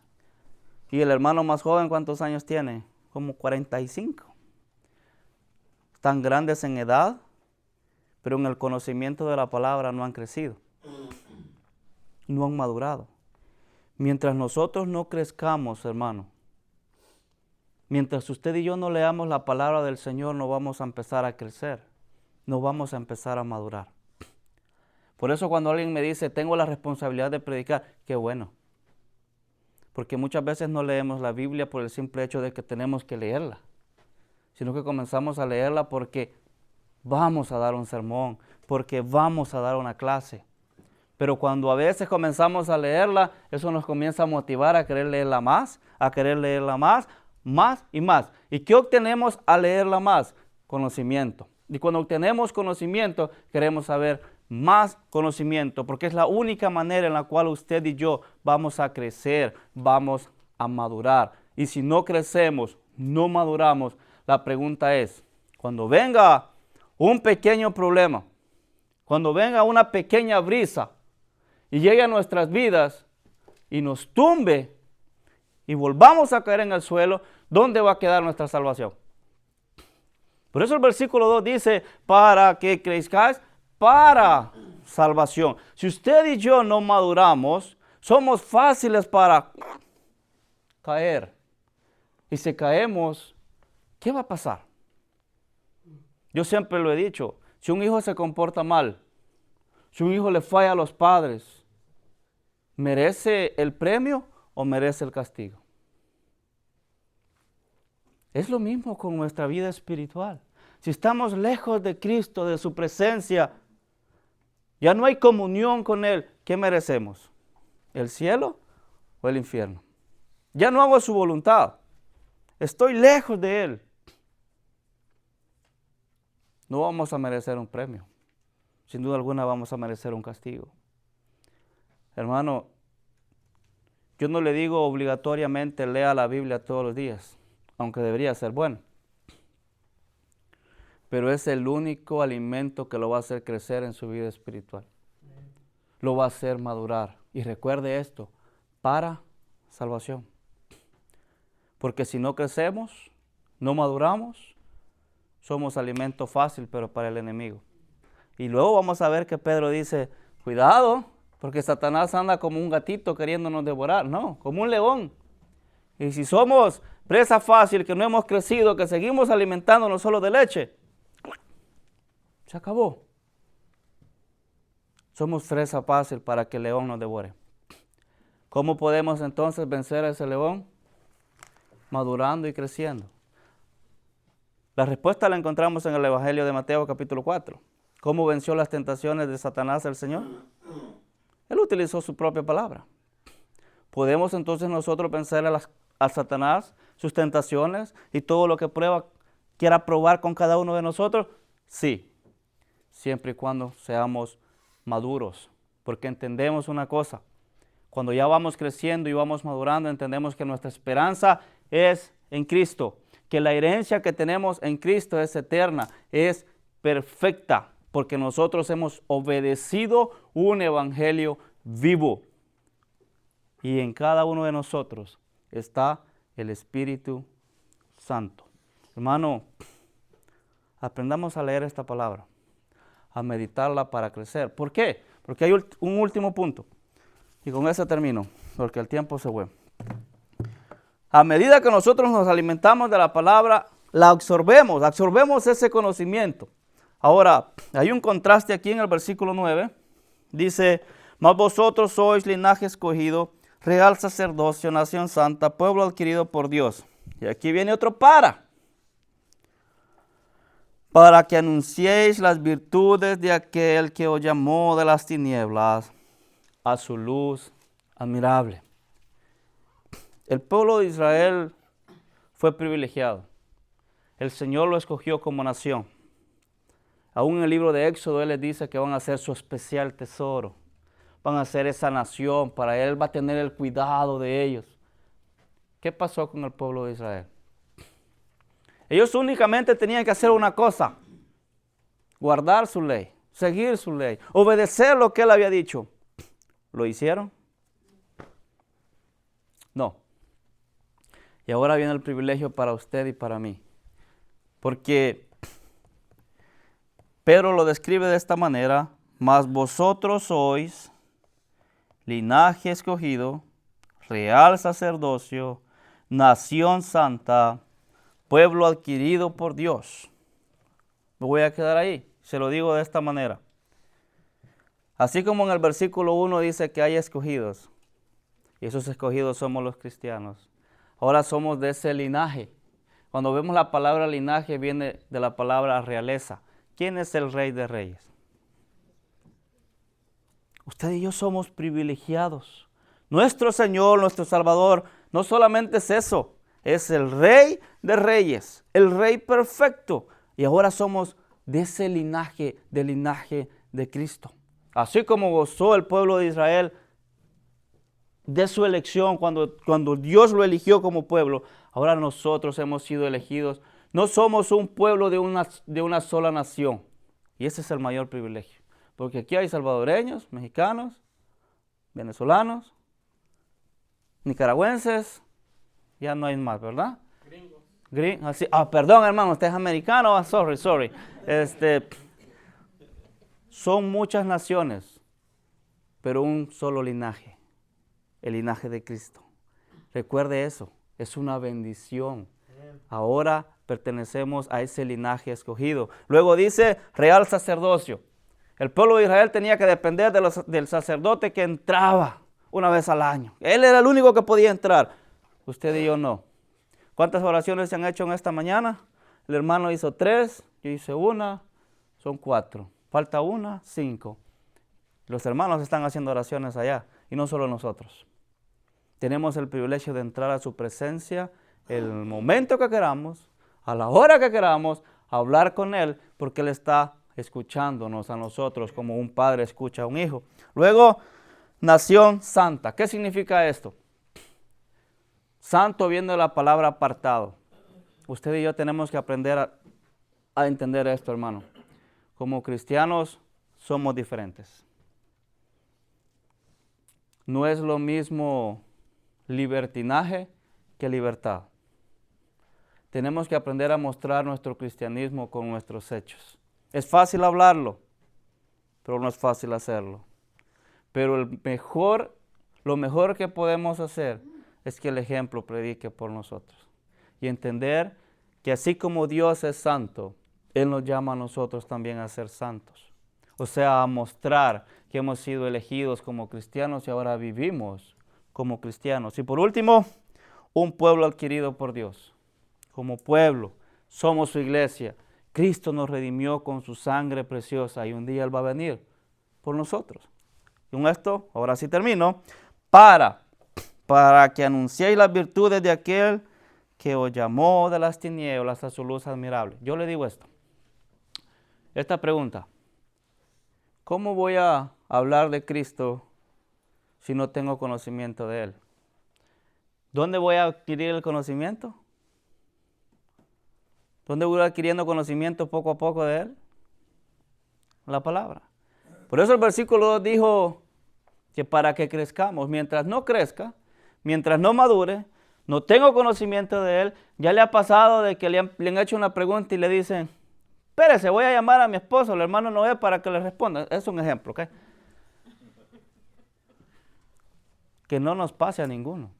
[SPEAKER 1] ¿Y el hermano más joven cuántos años tiene? Como 45. Están grandes en edad, pero en el conocimiento de la palabra no han crecido. No han madurado. Mientras nosotros no crezcamos, hermano, mientras usted y yo no leamos la palabra del Señor, no vamos a empezar a crecer. No vamos a empezar a madurar. Por eso cuando alguien me dice, tengo la responsabilidad de predicar, qué bueno. Porque muchas veces no leemos la Biblia por el simple hecho de que tenemos que leerla, sino que comenzamos a leerla porque vamos a dar un sermón, porque vamos a dar una clase. Pero cuando a veces comenzamos a leerla, eso nos comienza a motivar a querer leerla más, más y más. ¿Y qué obtenemos al leerla más? Conocimiento. Y cuando obtenemos conocimiento, queremos saber más conocimiento, porque es la única manera en la cual usted y yo vamos a crecer, vamos a madurar. Y si no crecemos, no maduramos, la pregunta es, cuando venga un pequeño problema, cuando venga una pequeña brisa y llegue a nuestras vidas y nos tumbe y volvamos a caer en el suelo, ¿dónde va a quedar nuestra salvación? Por eso el versículo 2 dice, para que crezcáis para salvación. Si usted y yo no maduramos, somos fáciles para caer. Y si caemos, ¿qué va a pasar? Yo siempre lo he dicho, si un hijo se comporta mal, si un hijo le falla a los padres, ¿merece el premio o merece el castigo? Es lo mismo con nuestra vida espiritual. Si estamos lejos de Cristo, de su presencia, ya no hay comunión con Él, ¿qué merecemos? ¿El cielo o el infierno? Ya no hago su voluntad. Estoy lejos de Él. No vamos a merecer un premio. Sin duda alguna vamos a merecer un castigo. Hermano, yo no le digo obligatoriamente lea la Biblia todos los días, aunque debería ser bueno. Pero es el único alimento que lo va a hacer crecer en su vida espiritual. Lo va a hacer madurar. Y recuerde esto, para salvación. Porque si no crecemos, no maduramos, somos alimento fácil, pero para el enemigo. Y luego vamos a ver que Pedro dice, cuidado, porque Satanás anda como un gatito queriéndonos devorar, no, como un león. Y si somos presa fácil, que no hemos crecido, que seguimos alimentándonos solo de leche, se acabó. Somos presa fácil para que el león nos devore. ¿Cómo podemos entonces vencer a ese león? Madurando y creciendo. La respuesta la encontramos en el Evangelio de Mateo capítulo 4. ¿Cómo venció las tentaciones de Satanás el Señor? Él utilizó su propia palabra. ¿Podemos entonces nosotros vencer a Satanás, sus tentaciones y todo lo que quiera probar con cada uno de nosotros? Sí, siempre y cuando seamos maduros, porque entendemos una cosa. Cuando ya vamos creciendo y vamos madurando, entendemos que nuestra esperanza es en Cristo, que la herencia que tenemos en Cristo es eterna, es perfecta, porque nosotros hemos obedecido un evangelio vivo. Y en cada uno de nosotros está el Espíritu Santo. Hermano, aprendamos a leer esta palabra, a meditarla para crecer. ¿Por qué? Porque hay un último punto. Y con eso termino, porque el tiempo se fue. A medida que nosotros nos alimentamos de la palabra, la absorbemos ese conocimiento. Ahora, hay un contraste aquí en el versículo 9. Dice, mas vosotros sois linaje escogido, real sacerdocio, nación santa, pueblo adquirido por Dios. Y aquí viene otro para que anunciéis las virtudes de aquel que os llamó de las tinieblas a su luz admirable. El pueblo de Israel fue privilegiado. El Señor lo escogió como nación. Aún en el libro de Éxodo Él les dice que van a ser su especial tesoro. Van a ser esa nación, para Él va a tener el cuidado de ellos. ¿Qué pasó con el pueblo de Israel? Ellos únicamente tenían que hacer una cosa: guardar su ley, seguir su ley, obedecer lo que Él había dicho. ¿Lo hicieron? No. Y ahora viene el privilegio para usted y para mí. Porque Pedro lo describe de esta manera: mas vosotros sois linaje escogido, real sacerdocio, nación santa, pueblo adquirido por Dios. Me voy a quedar ahí, se lo digo de esta manera. Así como en el versículo 1 dice que hay escogidos, y esos escogidos somos los cristianos. Ahora somos de ese linaje. Cuando vemos la palabra linaje, viene de la palabra realeza. ¿Quién es el Rey de Reyes? Usted y yo somos privilegiados. Nuestro Señor, nuestro Salvador, no solamente es eso, es el Rey de Reyes, el Rey perfecto. Y ahora somos de ese linaje, del linaje de Cristo. Así como gozó el pueblo de Israel de su elección cuando Dios lo eligió como pueblo, ahora nosotros hemos sido elegidos. No somos un pueblo de una sola nación. Y ese es el mayor privilegio. Porque aquí hay salvadoreños, mexicanos, venezolanos, nicaragüenses, ya no hay más, ¿verdad? Gringos. Perdón, hermano, usted es americano. Sorry. Son muchas naciones, pero un solo linaje, el linaje de Cristo. Recuerde eso, es una bendición. Ahora pertenecemos a ese linaje escogido. Luego dice real sacerdocio. El pueblo de Israel tenía que depender del sacerdote que entraba una vez al año. Él era el único que podía entrar. Usted y yo no. ¿Cuántas oraciones se han hecho en esta mañana? El hermano hizo 3, yo hice 1, son 4. Falta 1, 5. Los hermanos están haciendo oraciones allá y no solo nosotros. Tenemos el privilegio de entrar a su presencia el momento que queramos, a la hora que queramos, hablar con Él, porque Él está escuchándonos a nosotros como un padre escucha a un hijo. Luego, nación santa. ¿Qué significa esto? Santo viene de la palabra apartado. Usted y yo tenemos que aprender a entender esto, hermano. Como cristianos somos diferentes. No es lo mismo libertinaje que libertad. Tenemos que aprender a mostrar nuestro cristianismo con nuestros hechos. Es fácil hablarlo, pero no es fácil hacerlo. Pero lo mejor que podemos hacer es que el ejemplo predique por nosotros. Y entender que así como Dios es santo, Él nos llama a nosotros también a ser santos. O sea, a mostrar que hemos sido elegidos como cristianos y ahora vivimos como cristianos. Y por último, un pueblo adquirido por Dios. Como pueblo, somos su iglesia. Cristo nos redimió con su sangre preciosa y un día Él va a venir por nosotros. Y con esto, ahora sí termino, para que anunciéis las virtudes de aquel que os llamó de las tinieblas a su luz admirable. Yo le digo esto, esta pregunta, ¿cómo voy a hablar de Cristo si no tengo conocimiento de Él? ¿Dónde voy a adquirir el conocimiento? ¿Dónde voy adquiriendo conocimiento poco a poco de Él? La palabra. Por eso el versículo 2 dijo que para que crezcamos, mientras no crezca, mientras no madure, no tengo conocimiento de Él. Ya le ha pasado de que le han hecho una pregunta y le dicen, espérese, voy a llamar a mi esposo, el hermano Noé, para que le responda. Es un ejemplo, ¿ok? Que no nos pase a ninguno.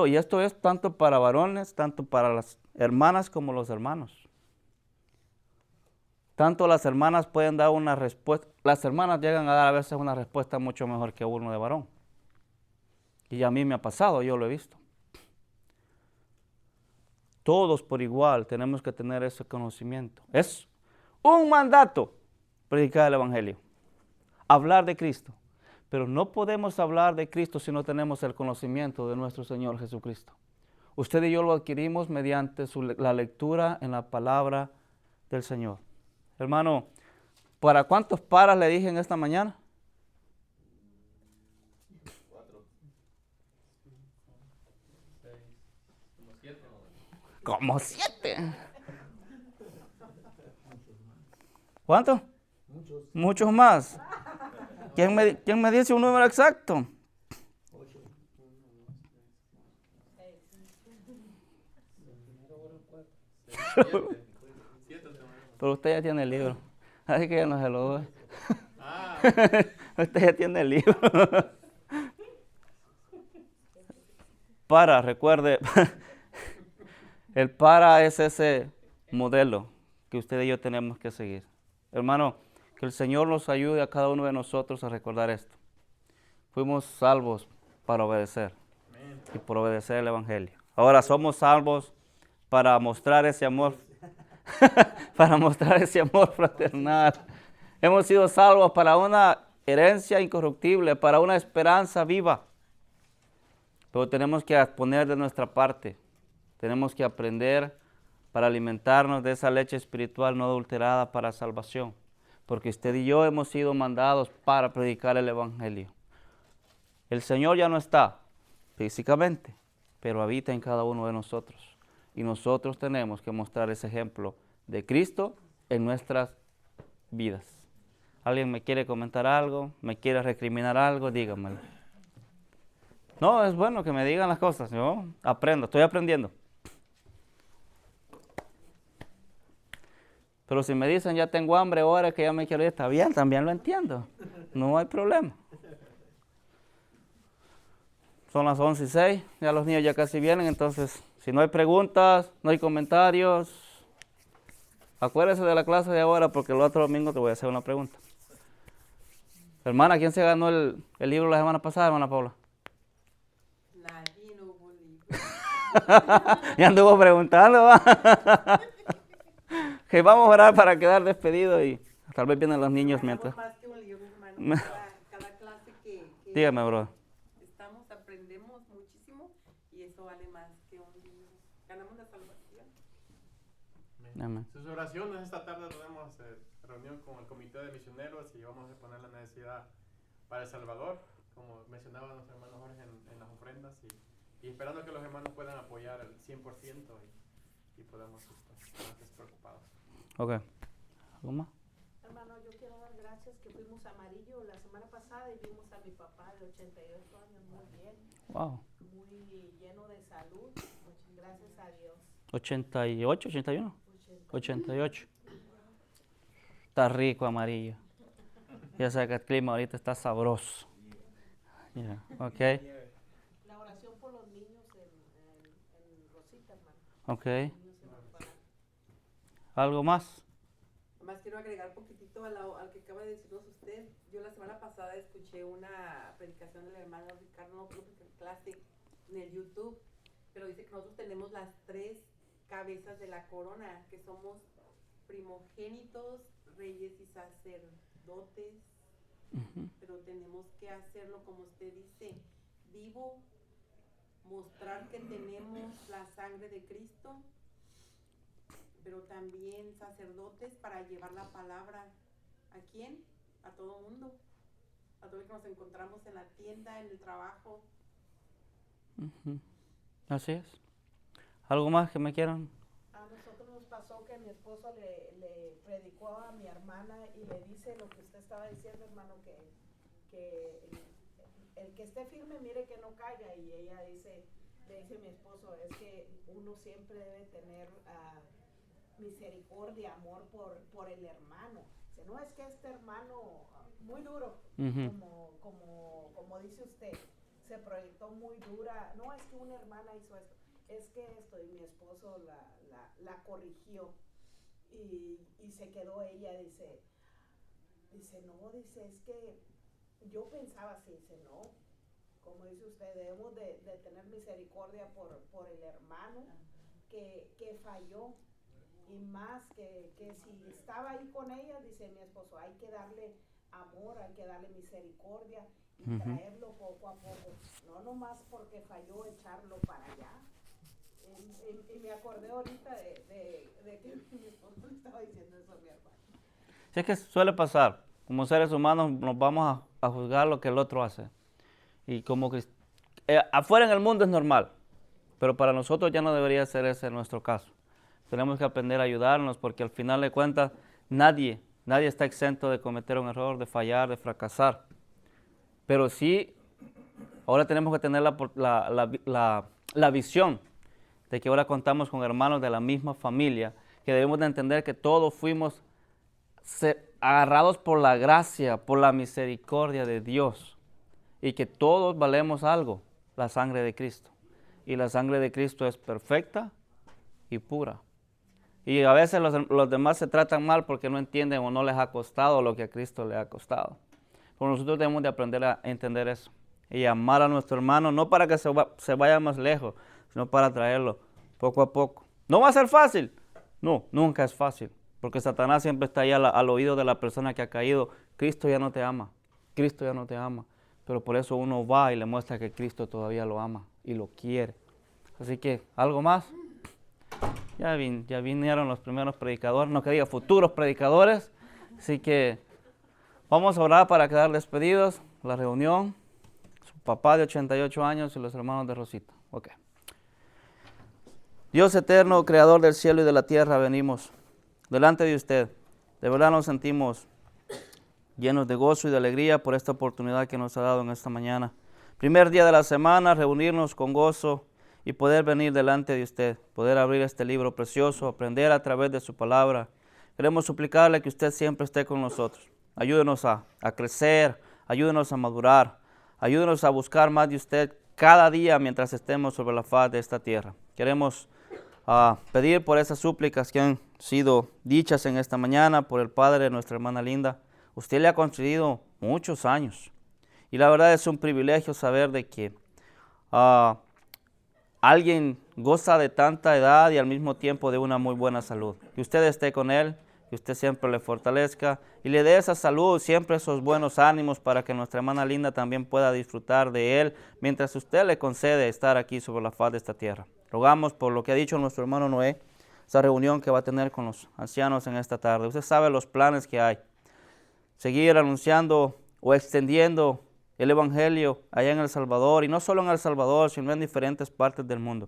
[SPEAKER 1] Y esto es tanto para varones, tanto para las hermanas como los hermanos. Tanto las hermanas pueden dar una respuesta, las hermanas llegan a dar a veces una respuesta mucho mejor que uno de varón. Y a mí me ha pasado, yo lo he visto. Todos por igual tenemos que tener ese conocimiento. Es un mandato predicar el Evangelio, hablar de Cristo. Pero no podemos hablar de Cristo si no tenemos el conocimiento de nuestro Señor Jesucristo. Usted y yo lo adquirimos mediante la lectura en la palabra del Señor. Hermano, ¿para cuántos paras le dije en esta mañana?
[SPEAKER 3] 4, 6, como 7.
[SPEAKER 1] Como 7. ¿Cuántos? Muchos más. ¿Quién me dice un número exacto?
[SPEAKER 4] 8.
[SPEAKER 1] Pero usted ya tiene el libro. Así que ya no se lo doy.
[SPEAKER 3] Ah,
[SPEAKER 1] Usted ya tiene el libro. Recuerde, el para es ese modelo que usted y yo tenemos que seguir. Hermano, que el Señor nos ayude a cada uno de nosotros a recordar esto. Fuimos salvos para obedecer y por obedecer el Evangelio. Ahora somos salvos para mostrar ese amor, para mostrar ese amor fraternal. Hemos sido salvos para una herencia incorruptible, para una esperanza viva. Pero tenemos que poner de nuestra parte. Tenemos que aprender para alimentarnos de esa leche espiritual no adulterada para salvación. Porque usted y yo hemos sido mandados para predicar el Evangelio. El Señor ya no está físicamente, pero habita en cada uno de nosotros. Y nosotros tenemos que mostrar ese ejemplo de Cristo en nuestras vidas. ¿Alguien me quiere comentar algo? ¿Me quiere recriminar algo? Dígamelo. No, es bueno que me digan las cosas. Yo aprendo, estoy aprendiendo. Pero si me dicen ya tengo hambre ahora que ya me quiero ir, está bien, también lo entiendo. No hay problema. Son las 11:06, ya los niños ya casi vienen, entonces si no hay preguntas, no hay comentarios, acuérdese de la clase de ahora porque el otro domingo te voy a hacer una pregunta. Hermana, ¿quién se ganó el libro la semana pasada, hermana Paula?
[SPEAKER 2] Nadie, no hubo libro.
[SPEAKER 1] Ya anduvo preguntando, ¿va? Que vamos a orar para quedar despedidos y tal vez vienen los niños mientras.
[SPEAKER 2] Ganamos más que un libro, hermano. Cada clase que
[SPEAKER 1] Dígame, bro.
[SPEAKER 2] estamos, aprendemos muchísimo y eso vale más que un libro. Ganamos la salvación.
[SPEAKER 1] Amén.
[SPEAKER 3] Sus oraciones esta tarde tenemos reunión con el comité de misioneros y vamos a poner la necesidad para El Salvador, como mencionaba nuestro hermano Jorge en las ofrendas y esperando que los hermanos puedan apoyar el 100% y podamos estar despreocupados.
[SPEAKER 1] Ok. ¿Algo más?
[SPEAKER 5] Hermano, yo quiero dar gracias que fuimos a Amarillo la semana pasada y vimos a mi papá de 88 años muy bien,
[SPEAKER 1] Wow.
[SPEAKER 5] muy lleno de salud. Muchas gracias a Dios.
[SPEAKER 1] 88, 81.
[SPEAKER 5] 80.
[SPEAKER 1] 88. Está rico amarillo. Ya sé que el clima ahorita está sabroso. Yeah. Ok.
[SPEAKER 5] La oración por los niños en Rosita, hermano.
[SPEAKER 1] Ok.
[SPEAKER 5] Los niños en orfanato.
[SPEAKER 1] ¿Algo más?
[SPEAKER 2] Más quiero agregar poquitito al que acaba de decirnos usted. Yo la semana pasada escuché una predicación del hermano Ricardo Classic en el YouTube, pero dice que nosotros tenemos las 3 cabezas de la corona, que somos primogénitos, reyes y sacerdotes, pero tenemos que hacerlo como usted dice, vivo, mostrar que tenemos la sangre de Cristo, pero también sacerdotes para llevar la palabra. ¿A quién? A todo mundo, a todos los que nos encontramos en la tienda, en el trabajo.
[SPEAKER 1] Así es. ¿Algo más que me quieran?
[SPEAKER 5] A nosotros nos pasó que mi esposo le predicó a mi hermana y le dice lo que usted estaba diciendo, hermano, que el que esté firme mire que no caiga, y ella le dice a mi esposo, es que uno siempre debe tener misericordia, amor por el hermano. Dice, no es que este hermano muy duro, como dice usted, se proyectó muy dura, no es que una hermana hizo esto, es que esto, y mi esposo la corrigió y se quedó ella, dice no, dice, es que yo pensaba así, dice no, como dice usted, debemos de tener misericordia por el hermano que falló, y más que si estaba ahí con ella, dice mi esposo, hay que darle amor, hay que darle misericordia y traerlo poco a poco, no nomás porque falló echarlo para allá. Y me acordé ahorita de que mi esposo le estaba diciendo eso a mi hermano.
[SPEAKER 1] Sí, es que suele pasar. Como seres humanos nos vamos a juzgar lo que el otro hace. Y como que afuera en el mundo es normal, pero para nosotros ya no debería ser ese nuestro caso. Tenemos que aprender a ayudarnos porque al final de cuentas nadie está exento de cometer un error, de fallar, de fracasar. Pero sí, ahora tenemos que tener la visión de que ahora contamos con hermanos de la misma familia, que debemos de entender que todos fuimos agarrados por la gracia, por la misericordia de Dios, y que todos valemos algo, la sangre de Cristo. Y la sangre de Cristo es perfecta y pura. Y a veces los demás se tratan mal porque no entienden o no les ha costado lo que a Cristo le ha costado. Pero nosotros debemos de aprender a entender eso y amar a nuestro hermano, no para que se vaya más lejos, sino para traerlo poco a poco. ¿No va a ser fácil? No, nunca es fácil, porque Satanás siempre está ahí al oído de la persona que ha caído. Cristo ya no te ama, Cristo ya no te ama, pero por eso uno va y le muestra que Cristo todavía lo ama y lo quiere. Así que, ¿algo más? Ya vinieron los primeros predicadores, no que diga futuros predicadores, así que vamos a orar para quedar despedidos, la reunión, su papá de 88 años y los hermanos de Rosita. Ok. Dios eterno, creador del cielo y de la tierra, venimos delante de usted. De verdad nos sentimos llenos de gozo y de alegría por esta oportunidad que nos ha dado en esta mañana. Primer día de la semana, reunirnos con gozo y poder venir delante de usted, poder abrir este libro precioso, aprender a través de su palabra. Queremos suplicarle que usted siempre esté con nosotros. Ayúdenos a crecer, ayúdenos a madurar, ayúdenos a buscar más de usted cada día mientras estemos sobre la faz de esta tierra. Queremos pedir por esas súplicas que han sido dichas en esta mañana por el padre de nuestra hermana Linda. Usted le ha concedido muchos años. Y la verdad es un privilegio saber de que alguien goza de tanta edad y al mismo tiempo de una muy buena salud. Que usted esté con él, que usted siempre le fortalezca y le dé esa salud, siempre esos buenos ánimos para que nuestra hermana Linda también pueda disfrutar de él mientras usted le concede estar aquí sobre la faz de esta tierra. Rogamos por lo que ha dicho nuestro hermano Noé, esa reunión que va a tener con los ancianos en esta tarde. Usted sabe los planes que hay. Seguir anunciando o extendiendo el Evangelio allá en El Salvador, y no solo en El Salvador, sino en diferentes partes del mundo.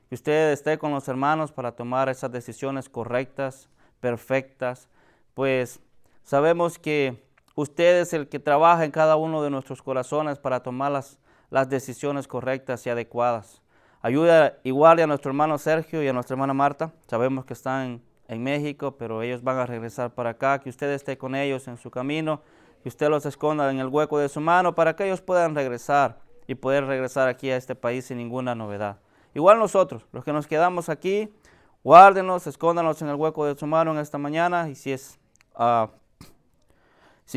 [SPEAKER 1] Que usted esté con los hermanos para tomar esas decisiones correctas, perfectas, pues sabemos que usted es el que trabaja en cada uno de nuestros corazones para tomar las decisiones correctas y adecuadas. Ayuda y guarde a nuestro hermano Sergio y a nuestra hermana Marta. Sabemos que están en México, pero ellos van a regresar para acá. Que usted esté con ellos en su camino, que usted los esconda en el hueco de su mano para que ellos puedan regresar y poder regresar aquí a este país sin ninguna novedad. Igual nosotros, los que nos quedamos aquí, guárdenos, escóndanos en el hueco de su mano en esta mañana, y si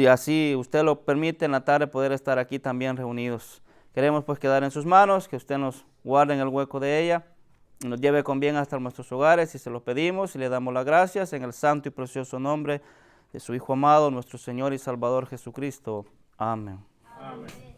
[SPEAKER 1] así usted lo permite, en la tarde poder estar aquí también reunidos. Queremos pues quedar en sus manos, que usted nos guarde en el hueco de ella, y nos lleve con bien hasta nuestros hogares, y se lo pedimos y le damos las gracias en el santo y precioso nombre de su Hijo amado, nuestro Señor y Salvador Jesucristo. Amén.
[SPEAKER 3] Amén.